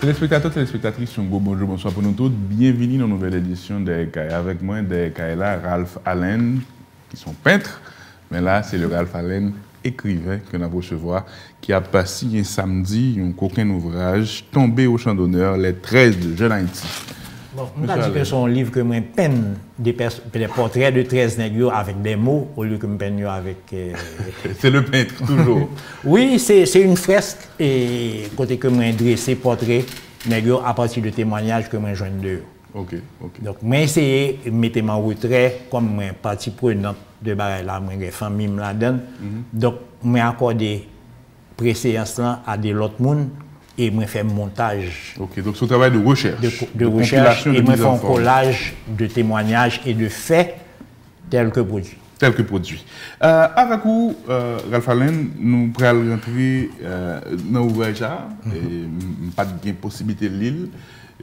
Téléspectateurs, téléspectatrices, bonjour, bonsoir pour nous tous. Bienvenue dans une nouvelle édition des Cahiers. Avec moi, des Cahiers là, Ralph Allen, qui sont peintres. Mais là, c'est le Ralph Allen écrivain que nous allons recevoir, qui a passé un samedi un coquin ouvrage, Tombé au champ d'honneur, les 13 de Jeune Haïti. Bon, on a dit que c'est un livre que moi peine des portraits de 13 nègres avec des mots au lieu que je peigne avec. C'est le peintre, toujours. Oui, c'est une fresque et côté que moi dressé portrait nègres à partir de témoignages que moi joins d'eux. Ok. Donc, moi essayé de mettre mon retrait comme moi partie prenante de bagaille là, moi des familles me la donne. Donc, moi accordé préséance là à des autres monde. Et moi fais montage. Ok, donc c'est un travail de recherche. De recherche, et moi fais un collage de témoignages et de faits tels que produits. Avec vous, Ralph Allen, nous pourrons rentrer dans l'ouvrage, pas de possibilité de l'île,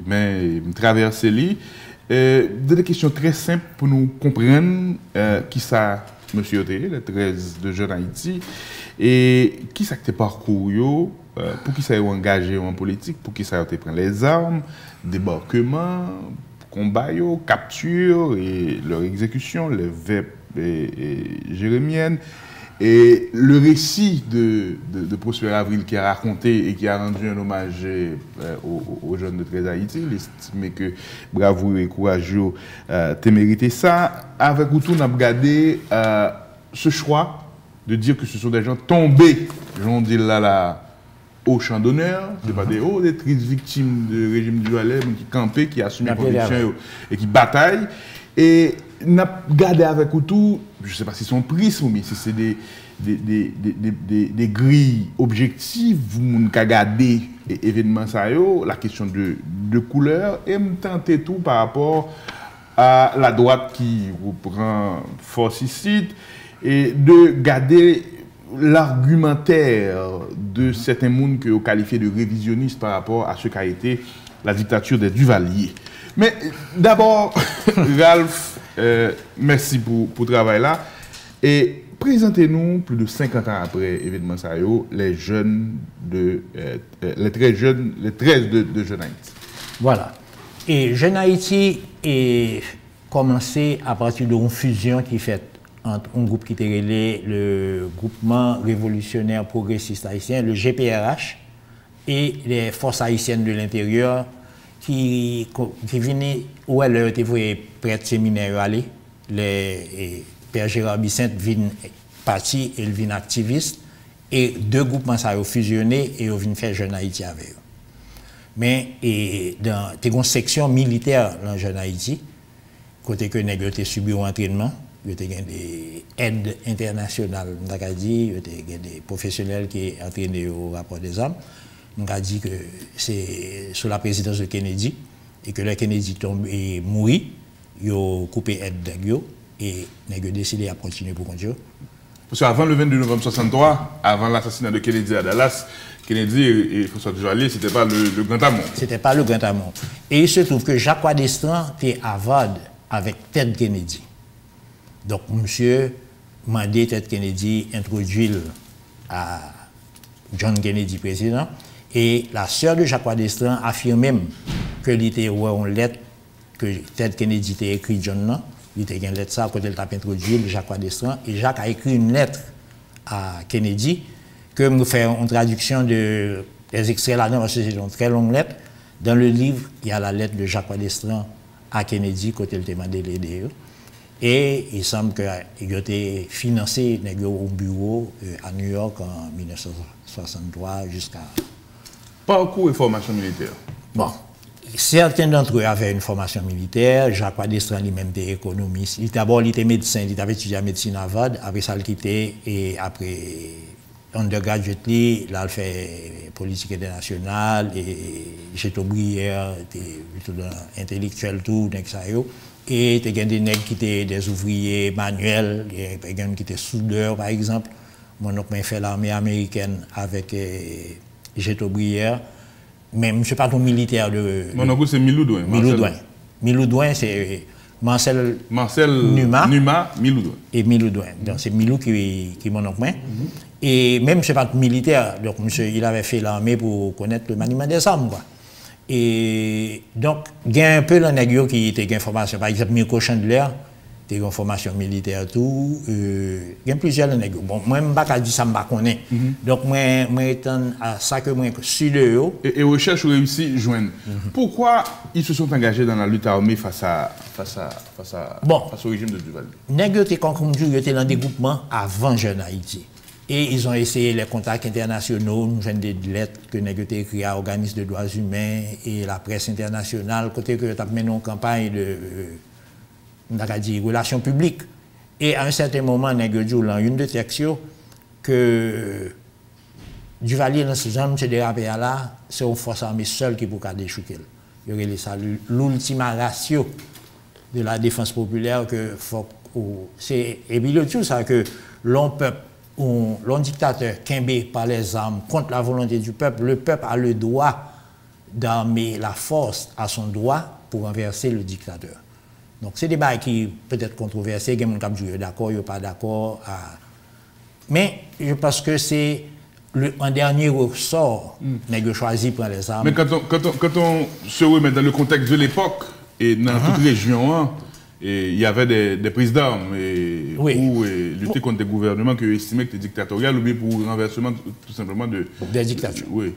mais traverser l'île. Des questions très simples pour nous comprendre qui ça, monsieur Oté, le 13 de Jeune Haïti, et qui ça que tes parcours, pour qui ça est engagé en politique, pour qui ça a pris les armes, débarquement, combat, capture et leur exécution, les VEP et jérémiennes. Et le récit de Prosper Avril qui a raconté et qui a rendu un hommage aux jeunes de 13 Haïti, il estime que bravoure et courageux t'es mérité ça. Avec où on a regardé ce choix de dire que ce sont des gens tombés, j'en dis là, au champ d'honneur, ce pas des hauts, des tristes victimes du régime du Valais qui campaient, qui assument les convictions et qui bataillent. Et nous avons gardé avec tout, je ne sais pas si c'est son prisme, mais si c'est des grilles objectives, vous avez gardé l'événement, la question de couleur, et me tenter tout par rapport à la droite qui reprend force ici, et de garder l'argumentaire de certains mondes que vous qualifiez de révisionnistes par rapport à ce qu'a été la dictature des Duvalier. Mais d'abord, Ralph, merci pour le travail là. Et présentez-nous, plus de 50 ans après l'événement Sayo, les 13 de Jeune Haïti. Voilà. Et Jeune Haïti est commencé à partir d'une fusion qui fait entre un groupe qui était relais, le Groupement Révolutionnaire Progressiste Haïtien, le GPRH, et les forces haïtiennes de l'intérieur qui venaient, où elles étaient prêtres séminaires aller, les Père Gérard Bicente viennent parti et ils viennent activistes, et deux groupements ça ont fusionné et ils viennent faire Jeune Haïti avec eux. Mais dans une section militaire dans Jeune Haïti, côté que nous avons subi un entraînement, il y a des aides internationales, il y a des professionnels qui sont entraînés au rapport des armes. On a dit que c'est sous la présidence de Kennedy et que le Kennedy tombe et mourit, ils ont coupé l'aide d'eux et ils ont décidé de continuer pour continuer. Parce qu'avant le 22 novembre 1963, avant l'assassinat de Kennedy à Dallas, Kennedy et François Duvalier, ce n'était pas le Grand Amont. Ce n'était pas le Grand Amont. Et il se trouve que Jacques Wadestran était à Harvard avec Ted Kennedy. Donc, monsieur m'a dit Ted Kennedy introduit à John Kennedy président. Et la sœur de Jacques Wadestran affirme même que il était une lettre que Ted Kennedy a écrit John. Il était une lettre ça quand il a introduit Jacques Wadestran. Et Jacques a écrit une lettre à Kennedy que nous faisons une traduction des extraits là-dedans parce que c'est une très longue lettre. Dans le livre, il y a la lettre de Jacques Wadestran à Kennedy quand il a demandé l'aider. Et il semble qu'il a été financé au bureau à New York en 1963 jusqu'à... Parcours et formation militaire. Bon, certains d'entre eux avaient une formation militaire. Jacques Wadestran lui-même était économiste. D'abord, il était médecin, il avait étudié la médecine à Harvard. Après ça, il quitté et après undergraduate, il a fait politique internationale et Chateaubriand, était plutôt intellectuel tout, et il y a des nègres qui étaient des ouvriers manuels, il y a des qui étaient soudeurs par exemple. Mon oncle m'a fait l'armée américaine avec Chateaubriand, mais je ne suis pas un militaire de... Mon oncle c'est Miloudouin. Miloudouin, c'est Marcel Numa Miloudouin. Et Miloudouin. Donc c'est Milou qui mon oncle. Et même je ne suis pas militaire, donc monsieur, il avait fait l'armée pour connaître le maniement des armes, quoi. Et donc, il y a un peu le nègre qui était une formation. Par exemple, Mirko Chandler, il une formation militaire tout. Il y a plusieurs nègres. Bon, moi, je ne sais pas dire ça, je ne connais pas. Donc, moi, étant à ça que moi, suis de eux. Et recherche réussi joindre. Pourquoi ils se sont engagés dans la lutte armée face au régime de Duvalier? Nègre étaient comme ils étaient dans des groupements avant Jeune Haïti. Et ils ont essayé les contacts internationaux, nous avons des lettres que nous avons écrites à l'organisme de droits humains et la presse internationale, côté que nous avons mené une campagne de relations publiques. Et à un certain moment, nous avons dit dans une de textes que Duvalier, dans ce genre de dérapé là, c'est une force armée seule qui peut déchouquer. Il y aurait ça l'ultima ratio de la défense populaire que faut. Et puis le tout, ça que l'on peuple l'on dictateur quimbé par les armes contre la volonté du peuple, le peuple a le droit d'armer la force à son droit pour renverser le dictateur. Donc c'est des débats qui peut être controversés, il y a des gens qui sont d'accord, il n'y a pas d'accord. Mais je pense que c'est un dernier ressort nègre choisi pour les armes. Mais quand on se remet dans le contexte de l'époque et dans toute région, et il y avait des prises d'armes pour lutter contre des gouvernements qui estimaient que c'était dictatorial ou bien pour renversement tout simplement des dictatures. Oui.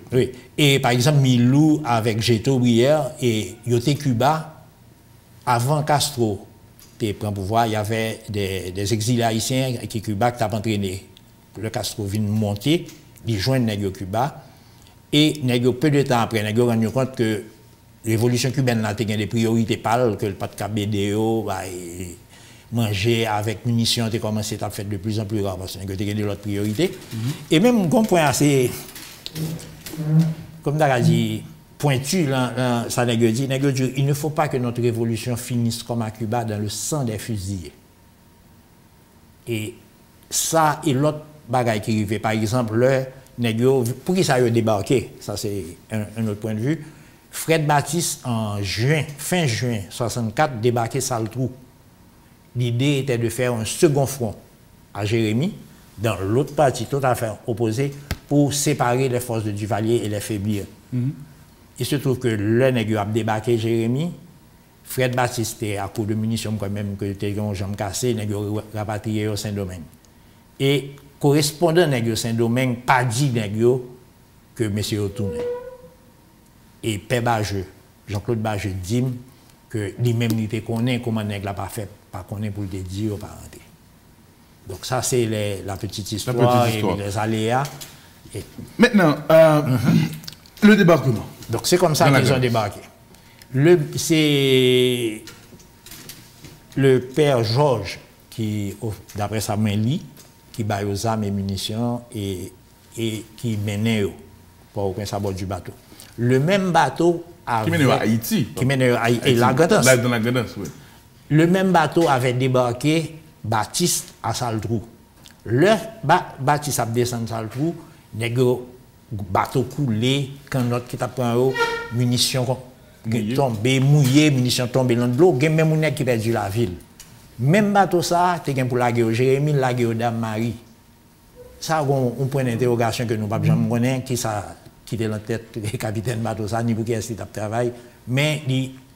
Et par exemple, Milou avec Géto Brière et Yoté Cuba, avant Castro prend pouvoir, il y avait des exilés haïtiens qui Cuba qui avaient entraîné. Le Castro vient monter, il joint Nègre Cuba et Nègre peu de temps après, Nègre rendu compte que révolution cubaine a des priorités pâles, que le pas de BDO, manger avec munitions a commencé à faire de plus en plus rare parce que y a d'autres priorités. Et même un point assez, comme on a dit, pointu, ça dit, il ne faut pas que notre révolution finisse comme à Cuba dans le sang des fusillés. Et ça et l'autre bagaille qui arrivait, par exemple, le nègre, pour qui ça a débarqué, ça c'est un autre point de vue. Fred Baptiste, en juin, fin juin 1964, débarquait Saltrou. L'idée était de faire un second front à Jérémy, dans l'autre partie tout à fait opposée, pour séparer les forces de Duvalier et les faiblir. Il se trouve que le nègre a débarqué Jérémy, Fred Baptiste était à coup de munitions quand même, que était un jambe cassé, nègre rapatrié au Saint-Domingue. Et correspondant nègre Saint-Domingue, pas dit nègre que monsieur retourné. Et Père Bajeux, Jean-Claude Bajeux dit que lui-même il te connaît comment nègre l'a pas fait, pas connaît pour le dire aux parentés. Donc ça c'est la petite histoire et les aléas. Maintenant, le débarquement. Donc c'est comme ça qu'ils ont débarqué. C'est le père Georges qui, d'après sa main lit, qui bat aux armes et munitions et qui menait pour aucun sabot du bateau. Le même bateau qui mène à Haïti. Qui mène à Haïti. Et la Gadance. Dans la Gadance, oui. Le même bateau avait débarqué Baptiste à Saltrou. Le Baptiste a descendu Saltrou, nègre bateau coulé, quand notre qui t'a pris en haut, munitions tombées, mouillées, munitions tombées dans l'eau, il y a même un qui a perdu la ville. Même bateau ça, tu as pour la guerre Jérémy, la guerre Dame Marie. Ça, un point d'interrogation que nous ne pouvons pas connaître, qui ça. Qui était la tête du capitaine Batosa, ni pour qui est-ce qu'il travail. Mais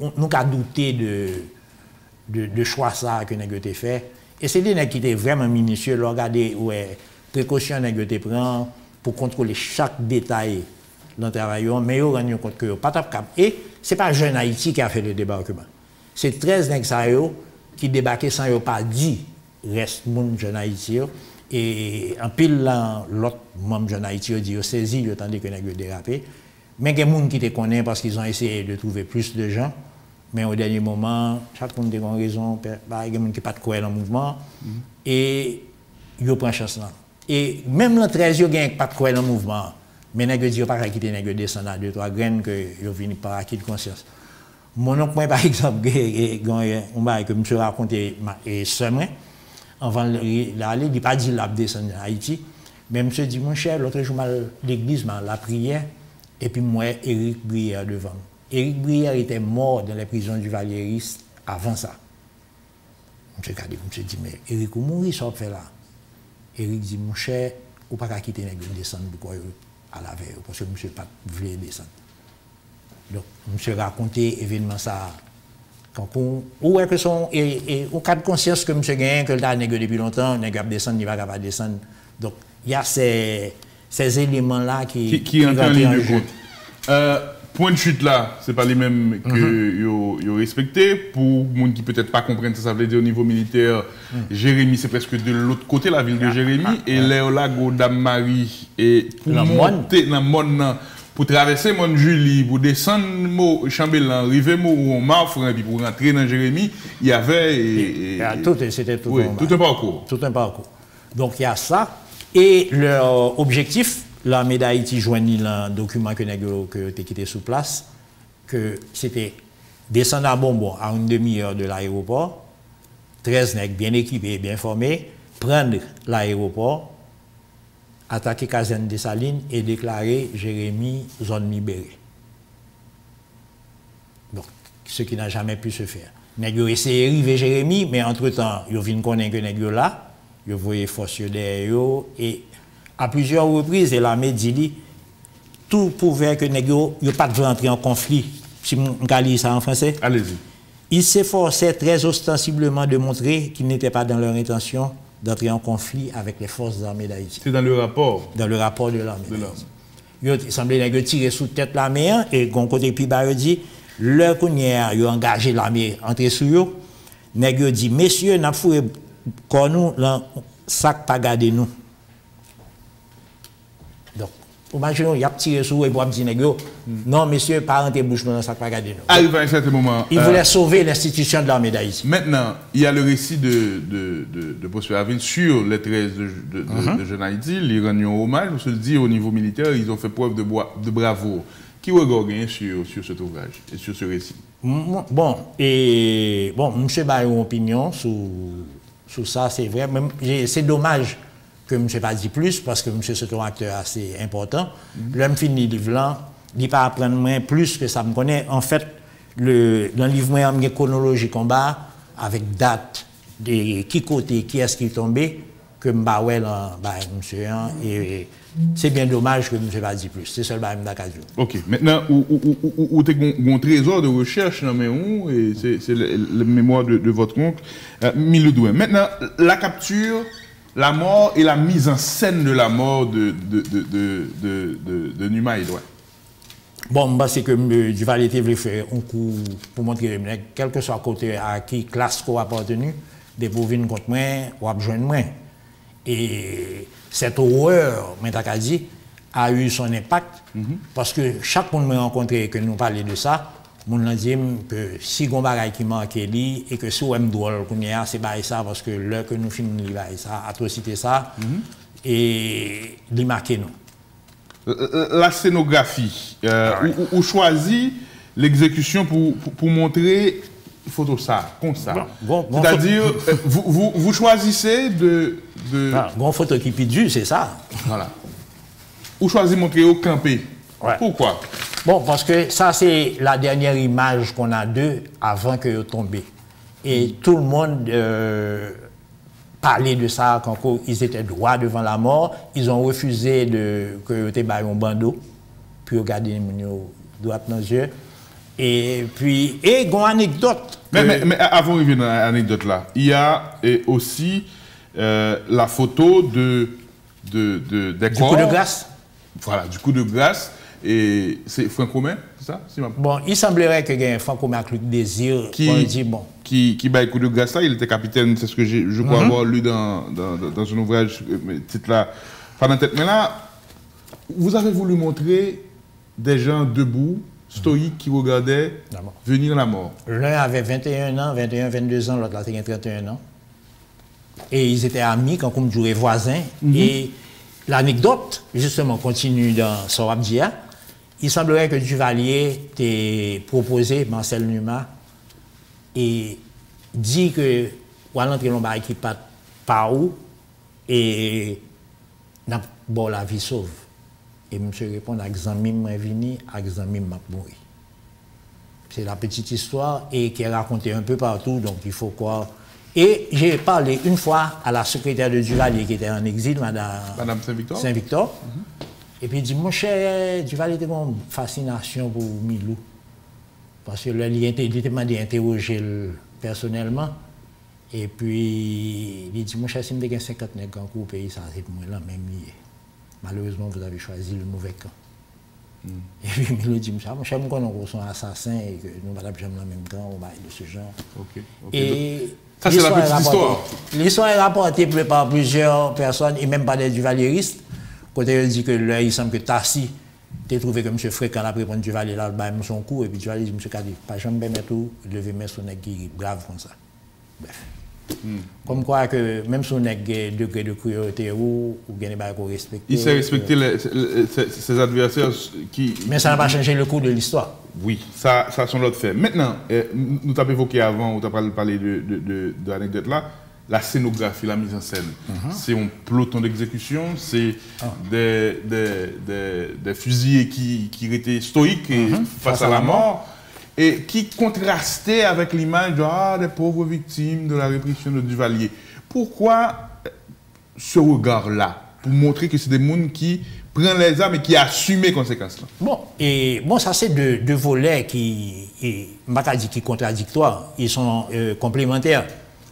nous avons douté de choix ça que nous avons fait. Et c'est des gens qui étaient vraiment minutieux, regarder ouais, précautions que nous avons pris pour contrôler chaque détail dans le travail. Mais ils ont rendu compte que pas de cap. Et ce n'est pas Jeune Haïti qui a fait le débarquement. C'est 13 nègres qui débarquaient sans qu'ils pas dit reste mon Jeune Haïti. Et en pile, l'autre membre de Haïti a dit saisi, il tandis que nous avons dérapé. Mais il y a des gens qui te connaissent parce qu'ils ont essayé de trouver plus de gens. Mais au dernier moment, chaque monde a une raison. Il y a des gens qui n'ont pas de quoi dans le mouvement. Et ils prennent chance là. Et même le 13, ils n'ont pas de quoi dans le mouvement. Mais ils n'ont pas quitté les descendre à 2-3 graines que ils viennent par acquis de conscience. Mon oncle, par exemple, que je raconté et semaine. Avant d'aller, il n'a pas dit qu'il a descendu en Haïti. Mais monsieur dit, mon cher, l'autre jour, l'église, la prière, et puis moi, Éric Brière devant. Éric Brière était mort dans les prisons du Valieris avant ça. Monsieur dit, mais Éric, comment mourir, ça fait là? Éric dit, mon cher, ou pas quitter les descendre pour à la veille, parce que monsieur pas voulu descendre. Donc, monsieur raconté événement ça. Ou est que son, et au cas de conscience que monsieur gagne, que le tas négocié depuis longtemps, n'est pas descendre, il va pas descendre. Donc, il y a ces éléments-là qui rentrent en ligne de compte. Point de chute là, c'est pas les mêmes que yo respecté. Pour les gens qui peut-être pas comprennent ça veut dire au niveau militaire, Jérémy c'est presque de l'autre côté la ville de Jérémy et là Dame Marie et pour monter dans monde pour traverser Mont Julie, pour descendre Chambellan, arriver au Marfran et puis pour rentrer dans Jérémy, il y avait c'était tout un parcours. Tout un parcours. Donc il y a ça et leur objectif l'armée d'Haïti joignit un document que tu quitté sous place, que c'était descendre à Bonbon à une demi-heure de l'aéroport, 13 nègres bien équipés, bien formés, prendre l'aéroport, attaquer caserne des Salines et déclarer Jérémy zone libérée. Donc, ce qui n'a jamais pu se faire. Nègres essayé d'arriver Jérémy, mais entre-temps, ils viennent connaître que nègres là, ils voyaient force derrière eux et à plusieurs reprises, l'armée dit tout pouvait que Négro n'ait pas de rentrer en conflit. Si je lis ça en français. Allez-y. Ils s'efforçaient très ostensiblement de montrer qu'ils n'étaient pas dans leur intention d'entrer en conflit avec les forces armées d'Haïti. C'est dans le rapport. Dans le rapport de l'armée d'Haïti. Il semblait qu'ils tiraient sous tête l'armée et qu'on côté puis il dit leur connaît ils ont engagé l'armée entrer sur eux. Négro dit messieurs n'a foué quand nous sac pas garder nous. Donc, imaginons, il y a tiré sur et pour dire non, monsieur, pas rentrer bouche dans ça, pas garder nous. Arrive à un certain moment. Il voulait sauver l'institution de l'armée d'Haïti. Maintenant, il y a le récit de Prosper Avil sur les 13 de Jeune Haïti. Ils rendent hommage, on se le dit au niveau militaire, ils ont fait preuve de bravoure. Qui regarde sur cet ouvrage et sur ce récit? Bon, monsieur a une opinion sur ça, c'est vrai. C'est dommage que je ne pas dit plus, parce que monsieur c'est un acteur assez important. L'homme finit le livre là, il ne pas apprendre plus que ça me connaît. En fait, dans le livre, il y a une chronologie combat avec date, de qui côté, qui est-ce qui est tombé, que je monsieur. Et c'est bien dommage que je ne pas dit plus. C'est seulement une Ok. Maintenant, où tu as un trésor de recherche, et c'est la mémoire de votre oncle, Miloudouin. Maintenant, la capture, la mort et la mise en scène de la mort de Numa Edouard. Bon, c'est que Duvalier voulait faire un coup pour montrer, quel que soit côté à qui classe qu'on a appartenu, des bovines contre moi, ou à besoin de moi. Et cette horreur, a eu son impact, parce que chaque monde que rencontré que nous parlions de ça, mon a dit que si on a qui manque lui et que si on doit c'est ça parce que l'heure que nous finissons ça atrocité ça et il marque nous. La scénographie ou choisit l'exécution pour montrer photo ça comme ça. C'est-à-dire vous choisissez de bon photo qui pidue, c'est ça. Voilà. Ou choisissez montrer au campé. Ouais. Pourquoi? Bon, parce que ça, c'est la dernière image qu'on a d'eux avant qu'ils tombent. Et tout le monde parlait de ça quand ils étaient droits devant la mort. Ils ont refusé que tu aies un bandeau, puis regarder les droits dans les yeux. Et puis, il y a une anecdote. Mais avant de revenir dans l'anecdote là, il y a aussi la photo du coup de grâce. Voilà, du coup de grâce. Et c'est Franck-Commun, c'est ça? Bon, il semblerait que y ait un Franck-Commun avec le désir qui bat le coup de grâce là, il était capitaine, c'est ce que je crois avoir lu dans un ouvrage, titre là, pas dans la tête. Mais là, vous avez voulu montrer des gens debout, stoïques, qui regardaient venir la mort. L'un avait 21 ans, 21, 22 ans, l'autre avait 31 ans. Et ils étaient amis, quand on jouait voisins. Et l'anecdote, justement, continue dans Sorabdia. Il semblerait que Duvalier t'ait proposé, Marcel Numa, et dit que ou l'entrée de qui part par où et n'a pas la vie sauve. Et monsieur répond à Xamim m'a venu, à Xamim m'a mouru. C'est la petite histoire et qui est racontée un peu partout, donc il faut croire. Et j'ai parlé une fois à la secrétaire de Duvalier qui était en exil, Madame Saint-Victor. Et puis il dit, mon cher, Duvalier était une fascination pour Milou. Parce que là, il était demandé d'interroger personnellement. Et puis, il dit, mon cher, si je 50 nègres en cours au pays, ça c'est pour moi là, même lié. Malheureusement, vous avez choisi le mauvais camp. Et puis, il me dit, mon cher, nous sommes assassins et que nous ne sommes pas dans le même camp, de ce genre. Et ça, c'est la petite histoire. L'histoire est rapportée par plusieurs personnes, et même par des duvaliéristes. Côté, il dit que là, il semble que Tassi, tu trouvé que M. Fréquent a pris pour Duvalier là, il son coup, et puis Duvalier dit, M. Kadi, pas jamais mettre tout, lever mes son qui grave comme ça. Bref. Comme quoi que même si on a un degré de cruauté ou bien qu'on respecte. Il sait respecter ses adversaires qui. Mais ça n'a pas changé le cours de l'histoire. Oui, ça sont l'autre fait. Maintenant, nous t'avons évoqué avant, on t'a parlé de l'anecdote là, la scénographie, la mise en scène. C'est un peloton d'exécution, c'est des fusillés qui étaient stoïques face à la mort. Et qui contrastait avec l'image des pauvres victimes de la répression de Duvalier. Pourquoi ce regard-là? Pour montrer que c'est des gens qui prennent les armes et qui assument les conséquences. Bon, ça c'est deux volets qui sont contradictoires, ils sont complémentaires.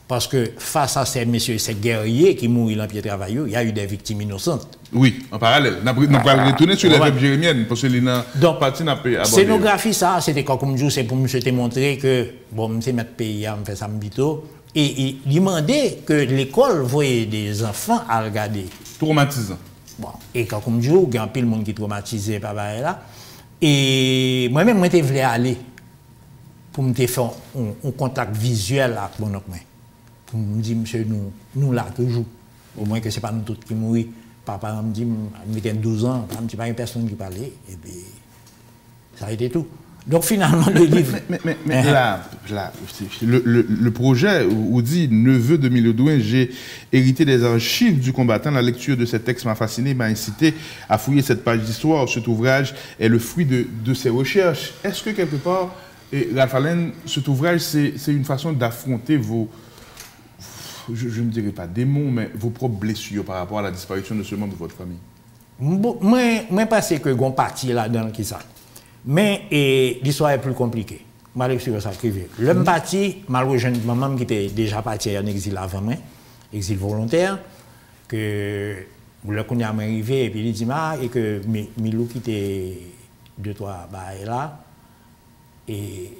Parce que face à ces messieurs, ces guerriers qui mourent dans le pied de travail, il y a eu des victimes innocentes. Oui, en parallèle. Nous allons retourner sur les veuves jérémiennes, parce que donc, partie n'a pas abordé. Scénographie, ça, c'était comme je c'est pour me te montrer que, bon, je mettre pays à me faire ça m'bito. Et il demandait que l'école voyait des enfants à regarder. Traumatisant. Bon, et comme je il y a un peu de monde qui est traumatisé par là. Et moi-même, je voulais aller pour me faire un contact visuel avec mon oncle. Pour me dire, monsieur, nous là, toujours. Au moins que ce n'est pas nous tous qui mourons. Papa me dit, j'avais 12 ans, il n'y a pas une personne qui parlait. Et puis, ça a été tout. Donc finalement, le livre. Mais là, le projet où dit neveu de Milodouin, j'ai hérité des archives du combattant. La lecture de ces textes m'a fasciné, m'a incité à fouiller cette page d'histoire. Cet ouvrage est le fruit de ses recherches. Est-ce que quelque part, Ralph Allen, cet ouvrage, c'est une façon d'affronter vos. Je ne dirais pas démons, mais vos propres blessures par rapport à la disparition de ce membre de votre famille? Moi, je pense que j'ai parti là-dedans qui ça. Mais l'histoire est plus compliquée. Je vais sur ça privé. Le parti, malheureusement, maman qui était déjà parti en exil avant moi, exil volontaire, que le qu'on est arrivé et puis il dit et que Milou qui était 2-3 là et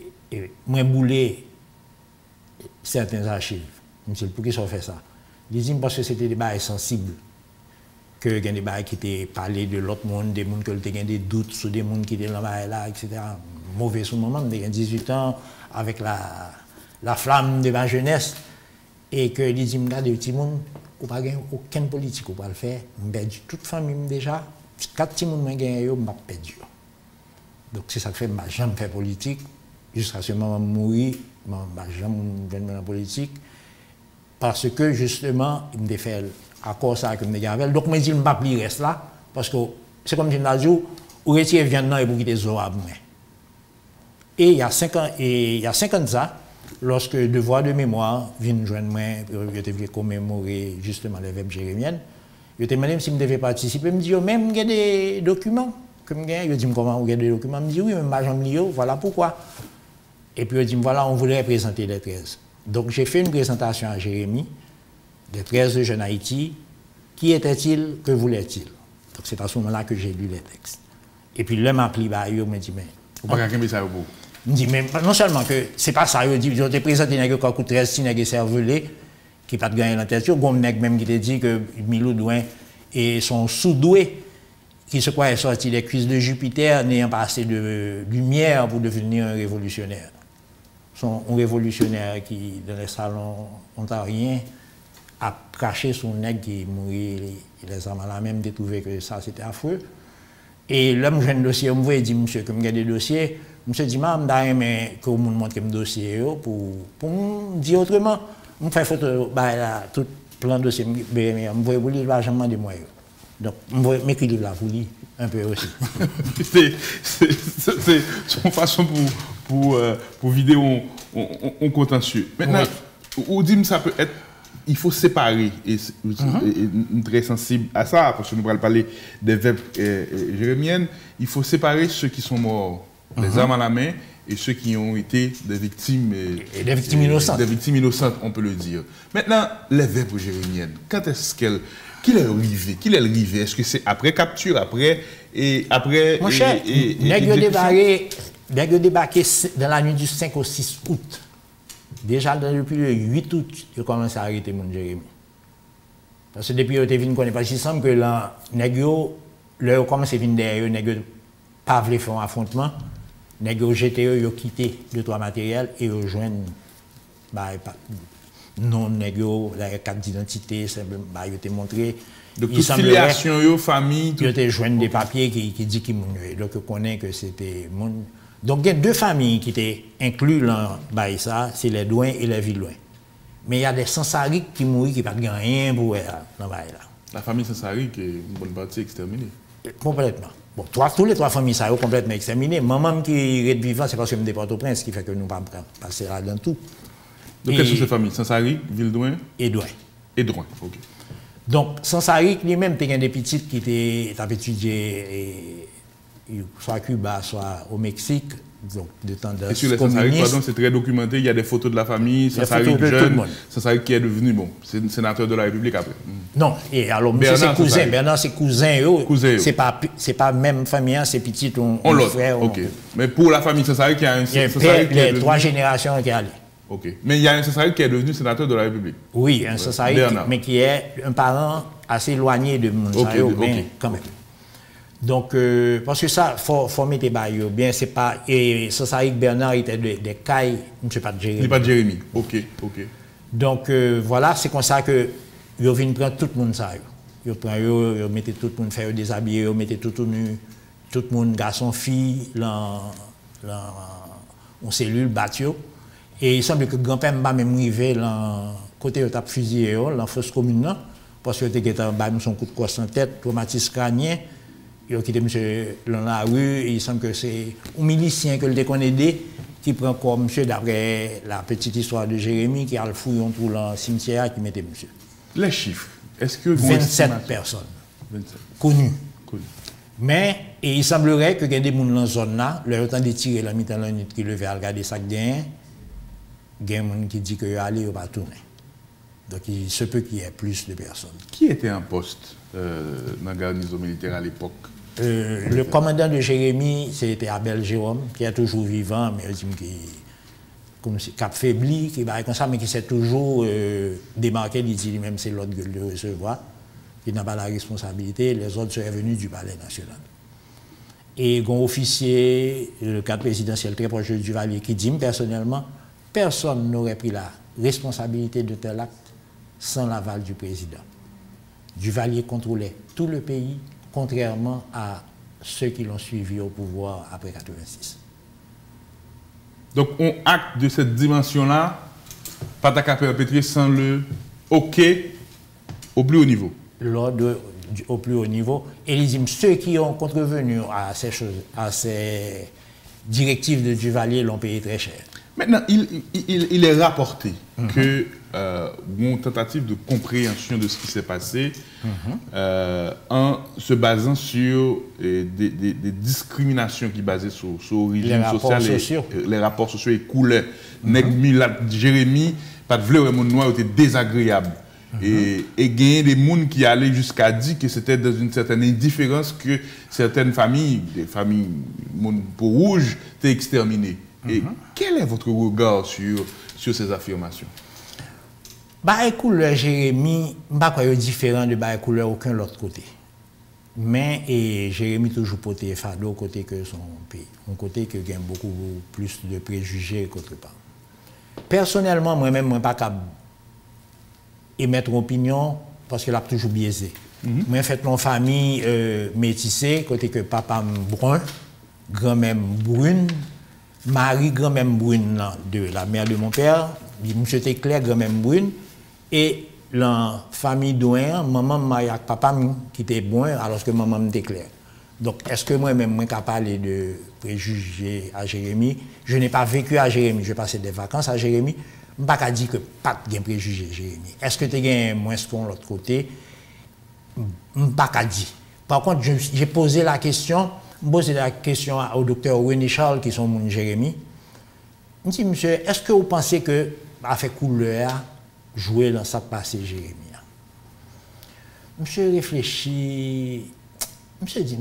moi boulé certaines archives. Monsieur, pour qui ça fait ça? Il dit parce que c'était des bails sensibles. Que il y a des bails qui étaient parlé de l'autre monde, des gens qui ont des doutes sur des gens qui étaient là, etc. Mauvais sur le moment, j'ai 18 ans, avec la flamme de ma jeunesse. Et que il dit, regarde, les petits gens, on n'a pas aucune politique pour le faire. Je perdu toute famille déjà. 4 petits gens qui ont gagné, je perdu. Donc c'est ça que fait que je n'ai jamais fait politique. Jusqu'à ce moment où je mourir, je n'ai jamais fait la politique. Parce que justement, il me fait accord ça avec mes gars. Donc, je me dis, je ne vais pas rester là. Parce que c'est comme je l'ai dit, on retire viande et pour quitter Zoa. Et il y a 5 ans, ça, lorsque Devoir de mémoire vient joindre moi, je devais commémorer justement les veuves jérémiennes, je te demandé si je devais participer. Je me dis, même il y a des documents. Je dis, comment il y a des documents? Je me dis, oui, mais je me dis, voilà pourquoi. Et puis je dis, voilà, on voulait présenter les 13. Donc j'ai fait une présentation à Jérémy, des 13 de Jeune Haïti. Qui était-il? Que voulait-il? Donc c'est à ce moment-là que j'ai lu les textes. Et puis l'homme m'a appelé, il m'a dit, mais... Il me dit, mais non seulement que c'est pas ça, il dit, je t'ai présenté un coup 13, si un cervelé, qui n'a pas gagné la tête, il même qui t'a dit que Milodouin et son sous-doué, qui se croyait sorti des cuisses de Jupiter, n'ayant pas assez de lumière pour devenir un révolutionnaire. Un révolutionnaire qui, dans les salons ontariens, a craché son nègre qui mourit, les armes à la même, de trouver que ça c'était affreux. Et l'homme, j'ai un dossier, on me dit, monsieur, que je des dossiers, monsieur dit, mais que vous me montrez un dossier pour me dire autrement. Je fais photo, tout plein de dossiers, je vous lire l'argent de moi. Donc, je m'écris là pour lire un peu aussi. C'est une façon pour vider un contentieux. Maintenant, on dit que ça peut être, il faut séparer, et très sensible à ça, parce que nous allons parler des veuves jérémiennes, il faut séparer ceux qui sont morts, les armes à la main, et ceux qui ont été des victimes, et des victimes innocentes. Des victimes innocentes, on peut le dire. Maintenant, les vêpres jérémiennes, quand est-ce qu'elles... Qui est arrivé? Est-ce que c'est après capture, après... Et après... Mon cher, nèg yo débarqué dans la nuit du 5 au 6 août. Déjà depuis le 8 août, ils ont commencé à arrêter mon Jérémy. Parce que depuis qu'ils viennent connaître, parce qu'il semble que là, nèg yo, leur commencé à venir derrière eux, nèg yo pas voulu faire un affrontement, nèg yo jeté eux, ils ont quitté 2-3 matériels et ils rejoignent non nèg yo, la carte d'identité, simplement, ils ont été montrés. Donc, toute filiation, famille... Ils ont joint des papiers qui disent qu'ils m'ont eu. Donc, on connaît que c'était... Donc, il y a deux familles qui étaient incluses dans ça, c'est les Douins et les Villouins. Mais il y a des Sansariques qui mourent, qui n'ont pas rien pour eux dans là. La famille Sansarique est une bonne partie exterminée. Complètement. Bon, tous les 3 familles sont complètement exterminées. Maman qui est vivant, c'est parce que je me déporte au Prince, qui fait que nous ne pouvons pas passer là dans tout. Donc, quelles sont ces familles? Sansarique, Villedouin et Douin. Et Douin, ok. Donc, Sansarique lui-même, il y a des petites qui étaient étudiées soit à Cuba, soit au Mexique, donc de tendance. Et sur les Sansarique, pardon, c'est très documenté, il y a des photos de la famille, Sansarique jeune, Sansarique qui est devenu, bon, c'est sénateur de la République après. Non, et alors, monsieur, c'est cousin, Bernard, c'est cousin, c'est pas même famille, c'est petit, on frère. Ok, mais pour la famille Sansarique, il y a un Sansarique. Il y a 3 générations qui sont allées. Ok. Mais il y a un Sansarique qui est devenu sénateur de la République. Oui, un Sansarique, mais qui est un parent assez éloigné de Mounsayo, mais quand même. Donc, parce que ça, il faut mettre des bails bien, c'est pas. Et Sansarique Bernard était des cailles, je ne sais pas de Jérémy. Il n'est pas de Jérémy, ok. Donc, voilà, c'est comme ça que ils viennent prendre tout le monde ça. Ils prennent, ils mettent tout le monde, faire déshabiller, ils mettent tout le monde, garçon, fille, en cellule, battu. Et il semble que grand-père m'a même arrivé dans côté où tu as fusillé dans la fosse commune, parce que tu as son coup de crosse en tête, traumatisme crânien. Il a quitté monsieur dans la rue, et il semble que c'est un milicien que le connaît qui prend comme monsieur d'après la petite histoire de Jérémy qui a le fouillon tout le cimetière qui mettait monsieur. Les chiffres, est-ce que 27 personnes 27. Connues. Mais et il semblerait que il y a des gens dans la zone là, le temps de tirer la mi-temps la nuit qui levait à regarder ça gain. Il y a des gens qui disent qu'il allait ou pas tourner. Donc il se peut qu'il y ait plus de personnes. Qui était en poste dans la garnison militaire à l'époque? Le commandant de Jérémy, c'était Abel Jérôme, qui est toujours vivant, mais qui a faibli, qui est comme ça, mais qui s'est toujours démarqué, il dit lui-même c'est l'autre gueule de recevoir, qui n'a pas la responsabilité, les autres seraient venus du palais national. Et un officier, le cadre présidentiel très proche du Duvalier, qui dit personnellement, personne n'aurait pris la responsabilité de tel acte sans l'aval du président. Duvalier contrôlait tout le pays, contrairement à ceux qui l'ont suivi au pouvoir après 1986. Donc, on acte de cette dimension-là, pas qu'à perpétrer sans le OK au plus haut niveau. L'ordre au plus haut niveau. Et ils disent ceux qui ont contrevenu à ces choses, à ces directives de Duvalier l'ont payé très cher. Maintenant, il est rapporté que une tentative de compréhension de ce qui s'est passé en se basant sur des discriminations qui basées sur l'origine sociale, les rapports sociaux et couleurs. Jérémy, pas de vrai, mon noir était désagréable. Et gagner des gens qui allaient jusqu'à dire que c'était dans une certaine indifférence que certaines familles, des familles peau rouge, étaient exterminées. Et quel est votre regard sur ces affirmations? Couleur Jérémy, je ne sais pas différent de couleur aucun autre côté. Mais Jérémy toujours porté fardeau côté que son pays. Un côté qui gagne beaucoup plus de préjugés qu'autre part. Personnellement, moi-même, je ne suis pas capable d'émettre une opinion parce qu'elle a toujours biaisé. Moi, en fait, mon famille métissée, côté que papa brun, grand-mère brune, Marie, grand-mère brune de la mère de mon père, monsieur était clair, grand-mère brune, et la famille Douin, maman mariée avec papa qui était brun, alors que maman était claire. Donc, est-ce que moi-même, je suis parler de préjugés à Jérémy? Je n'ai pas vécu à Jérémy, je passé des vacances à Jérémy. Je ne peux pas dire que pas de préjugés à Jérémy. Est-ce que tu as moins qu'on l'autre côté? Je ne peux pas dire. Par contre, j'ai posé la question au docteur René Charles, qui sont mon Jérémy, Je dis, monsieur, est-ce que vous pensez que a fait couleur jouer dans ça passé Jérémie? Monsieur réfléchit, monsieur dit,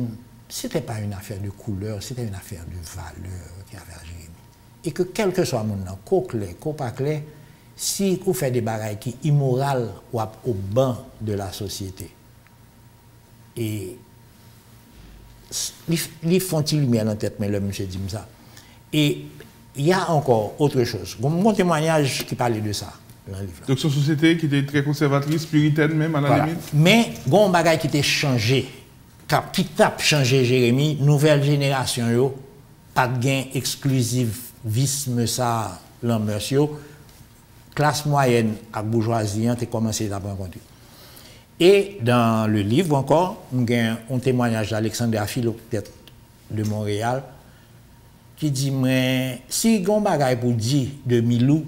c'était pas une affaire de couleur, c'était une affaire de valeur qu'il y avait à Jérémie. Et que quel que soit mon nom, qu'on clair, qu'on pas clair, si vous faites des bagailles qui sont immorales ou au banc de la société, et ils font-ils lumière dans la tête, mais le monsieur dit ça. Et il y a encore autre chose. Mon témoignage qui parlait de ça dans le livre. Donc, c'est une société qui était très conservatrice, puritaine même, à la limite. Mais, il y a un bagage qui était changé, qui a changé, Jérémie, nouvelle génération, yo, pas de gain exclusivisme, ça, l'ambiance, classe moyenne à bourgeoisie, tu as commencé à rencontrer. Et dans le livre encore, il y a un témoignage d'Alexandre Philo, peut-être de Montréal, qui dit, mais si il y a un bagage pour dire de Milou,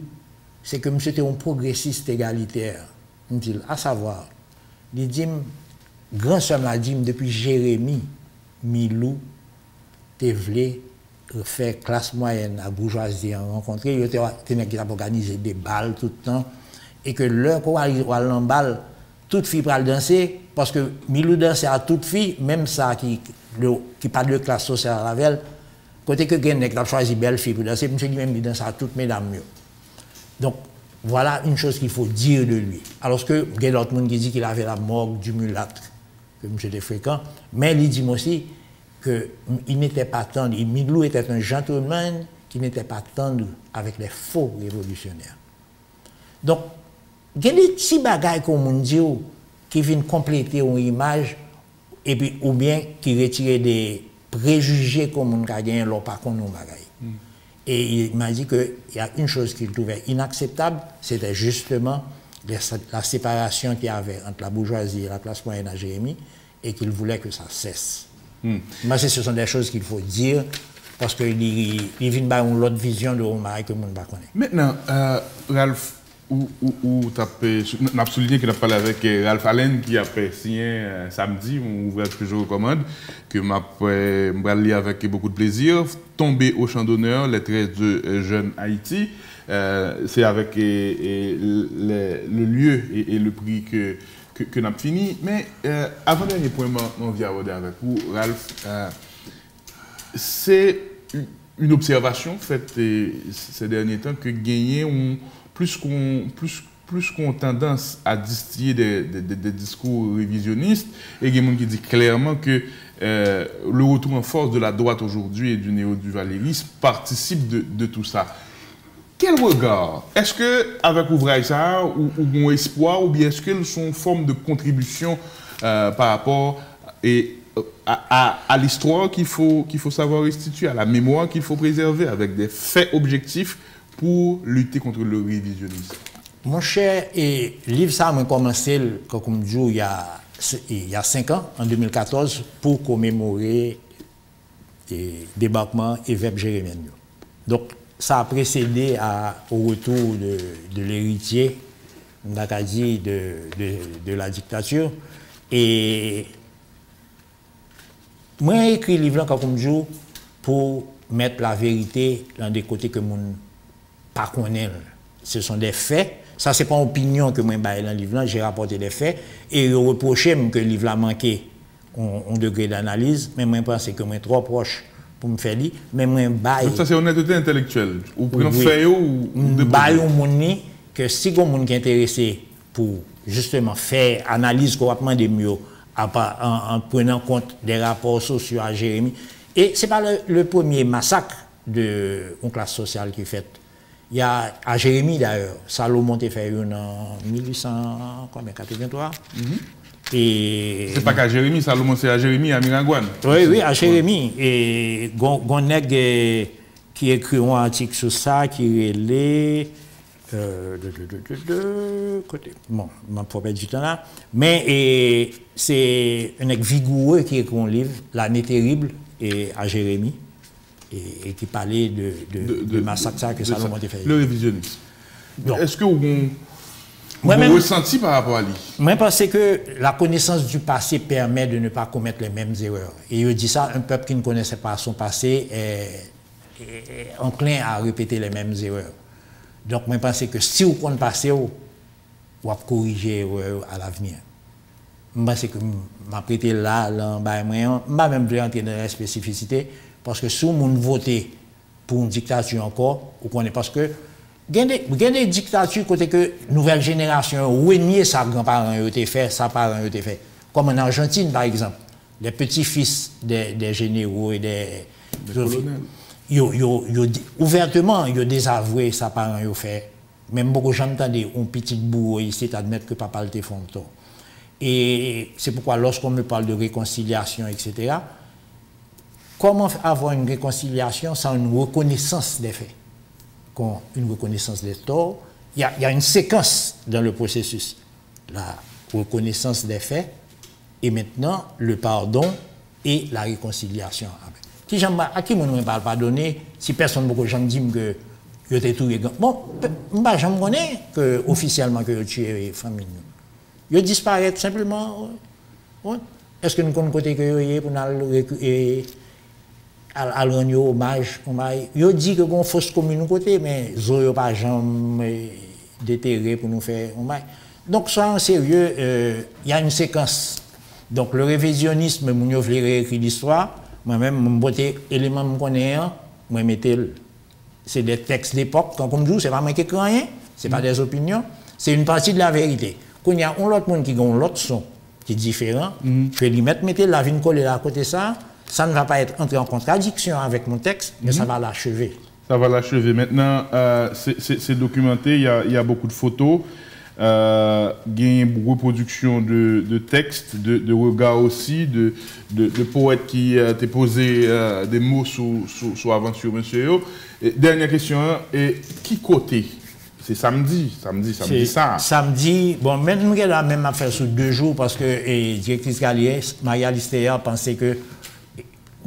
c'est que monsieur était un progressiste égalitaire. Il dit, à savoir, il dit, grand somme l'a dit, depuis Jérémie, Milou, te voulait faire classe moyenne à bourgeoisie en rencontrer, il était organisé des balles tout le temps, et que l'heure qu'on va en balle, toute fille pour danser, parce que Milou dansait à toute fille, même ça qui parle de classe sociale à la veille, côté que Genek a choisi belle fille pour danser, monsieur lui-même il danse à toutes mesdames mieux. Donc, voilà une chose qu'il faut dire de lui. Alors que il y a d'autres gens qui disent qu'il avait la morgue du mulâtre, que monsieur était fréquent, mais il dit aussi qu'il n'était pas tendre, Milou était un gentleman qui n'était pas tendre avec les faux révolutionnaires. Donc, il y a des petits bagages comme dit qui viennent compléter une image et puis, ou bien qui retirent des préjugés comme on a gagné l'on pas qu'on nous bagaille. Et il m'a dit qu'il y a une chose qu'il trouvait inacceptable, c'était justement la séparation qu'il y avait entre la bourgeoisie et la classe moyenne à Jérémie et qu'il voulait que ça cesse. Mais ce sont des choses qu'il faut dire parce qu'il vient par une autre vision de Omar que le monde ne connaît. Maintenant, Ralph, où tu as souligné que tu as parlé avec Ralph Allen qui a signé samedi, mon ouvrage que je recommande, que je vais lire avec beaucoup de plaisir. Tomber au champ d'honneur, les 13 jeunes Haïti. C'est avec le lieu et le prix que nous avons fini. Mais avant-dernier point, on vient aborder avec vous, Ralph. C'est une observation faite ces derniers temps que gagner plus qu'on tendance à distiller des discours révisionnistes, et il y a des gens qui disent clairement que le retour en force de la droite aujourd'hui et du néo-duvalierisme participe de tout ça. Quel regard? Est-ce qu'avec l'ouvrage ça, ou un espoir, ou bien est-ce qu'ils sont une forme de contribution par rapport à l'histoire qu'il faut savoir restituer, à la mémoire qu'il faut préserver, avec des faits objectifs pour lutter contre le révisionnisme? Mon cher, et livre ça a commencé, comme je dis, il y a 5 ans, en 2014, pour commémorer le débarquement évêque Jérémie. Donc, ça a précédé au retour de l'héritier, de la dictature. Et moi, j'ai écrit le livre comme je dis, pour mettre la vérité dans des côtés que mon pas connaître. Ce sont des faits. Ça, ce n'est pas une opinion que moi j'ai dans le livre, j'ai rapporté des faits. Et je reproche que le livre a manqué un degré d'analyse, mais moi je pense que moi trop proche pour me faire lire. Mais moi donc ça, c'est honnêteté intellectuelle. Ou prenez fait ou que si vous êtes intéressé pour justement faire analyse correctement des mieux en prenant compte des rapports sociaux à Jérémie. Et ce n'est pas le premier massacre d'une classe sociale qui est fait. Il y a à Jérémie d'ailleurs, Salomon a fait une en 1883. Et c'est pas qu'à Jérémie, Salomon, c'est à Jérémie, à Miragouane. Oui, à Jérémie. Et Goneg qui écrit un article sur ça, qui est bon, je ne peux pas du temps là. Mais c'est un mec vigoureux qui écrit un livre, L'année terrible, et à Jérémie. Et qui parlait de massacre que Salomon a fait. Le révisionnisme. Est-ce que vous ressenti par rapport à lui? Moi, je pense que la connaissance du passé permet de ne pas commettre les mêmes erreurs. Et je dis ça, un peuple qui ne connaissait pas son passé enclin à répéter les mêmes erreurs. Donc, je pense que si vous comptez passer, vous pouvez corriger l'erreur à l'avenir. Je pense que je vais prêter là, je ne vais même plus entrer dans la spécificité, parce que si vous votez pour une dictature encore, vous connaissez, parce que il y a des dictatures côté que nouvelle génération renier ça grands-parents ont fait, ça parents ont fait. Comme en Argentine par exemple, les petits-fils des généraux et des colonels. Ouvertement, ils ont désavoué ça parents ont fait. Même beaucoup j'entends un petit bout ici admettre que papa le fait tort. Et c'est pourquoi lorsqu'on me parle de réconciliation, etc., comment avoir une réconciliation sans une reconnaissance des faits? Une reconnaissance des torts, il y a une séquence dans le processus. La reconnaissance des faits et maintenant le pardon et la réconciliation. À qui on ne parle pardonner si personne beaucoup de gens disent que je t'ai tué? Bon, je ne connais que officiellement que je tué les familles. Je disparaît tout simplement. Est-ce que nous connaissons côté que pour nous à rendre hommage, il dit que qu'on fausse commune côté, mais ils n'ont pas jamais déterré pour nous faire hommage. Donc ça en sérieux, il y a une séquence. Donc le révisionnisme, je voulais réécrire l'histoire, moi-même, je suis élément que je connais, moi c'est des textes d'époque, comme je dis, ce n'est pas moi qui écris rien, ce n'est pas des opinions, c'est une partie de la vérité. Quand il y a un autre monde qui a un autre son qui est différent, je vais lui mettre la vie coller à côté de ça. Ça ne va pas être entré en contradiction avec mon texte, mais ça va l'achever. Ça va l'achever. Maintenant, c'est documenté, il y a beaucoup de photos, il y a une reproduction de textes, de regards aussi, de poètes qui t'ont posé des mots sur l'aventure, monsieur. Et dernière question, qui côté? C'est samedi ça. Samedi, bon, même nous avons même affaire sur 2 jours parce que directrice Gallier, Maria Listeya, pensait que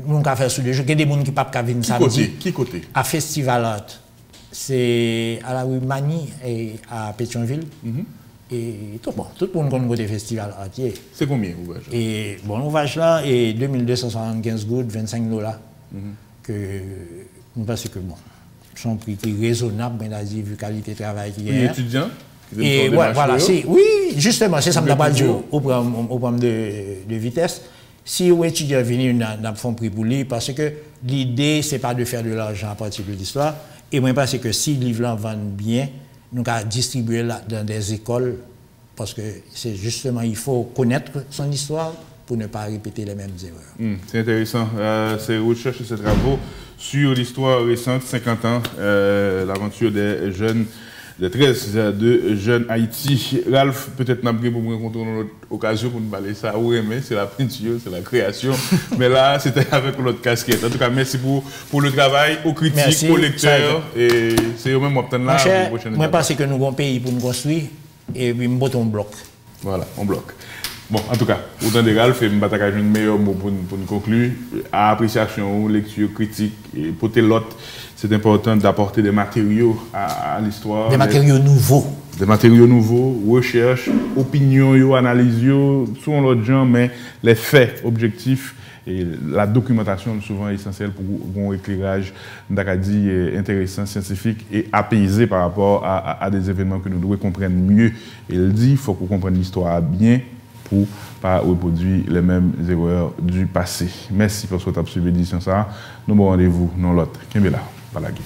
nous avons fait sur 2 jours. Il y a des gens qui ne peuvent pas venir samedi. Qui côté? À Festival Art. C'est à la rue Mani et à Pétionville. Et tout le monde connaît le Festival Art. C'est combien l'ouvrage? Et bon, l'ouvrage là est 2275 gouttes, $25. Que nous pensons que bon, son prix qui est raisonnable, mais là, vu la qualité de travail qui est. Étudiant? Et voilà, oui, justement, c'est ça que je au programme de vitesse. Si un étudiant vient dans un prix pour lui, parce que l'idée, ce n'est pas de faire de l'argent à partir de l'histoire. Et moi, je pense que si le livre vendent bien, nous allons distribuer dans des écoles, parce que c'est justement, il faut connaître son histoire pour ne pas répéter les mêmes erreurs. C'est intéressant. Ces recherches et ces travaux sur l'histoire récente, 50 ans, l'aventure des jeunes. De 13 de jeunes Haïti. Ralph, peut-être n'a pas pour me rencontrer dans notre occasion pour nous parler ça. Oui, mais c'est la peinture, c'est la création. Mais là, c'était avec l'autre casquette. En tout cas, merci pour le travail, aux critiques, aux lecteurs. Et c'est eux-mêmes qui obtiennent là. Moi, je pense que nous avons un pays pour nous construire et puis nous mettons un bloc. Voilà, on bloque. Bon, en tout cas, autant de Ralph, et je vais un meilleur mot pour nous conclure. À appréciation, lecture, critique, et pour l'autre, c'est important d'apporter des matériaux à l'histoire. Des matériaux nouveaux. Des matériaux nouveaux, recherche, opinion, analyse, souvent l'autre genre, mais les faits objectifs et la documentation souvent essentielle pour un éclairage d'Acadie intéressant, scientifique et apaisé par rapport à des événements que nous devons comprendre mieux. Et il dit qu'il faut qu'on comprenne l'histoire bien pour ne pas reproduire les mêmes erreurs du passé. Merci pour ce que vous avez suivi l'édition. Nous avons rendez-vous dans l'autre. Kimbela, Palagui.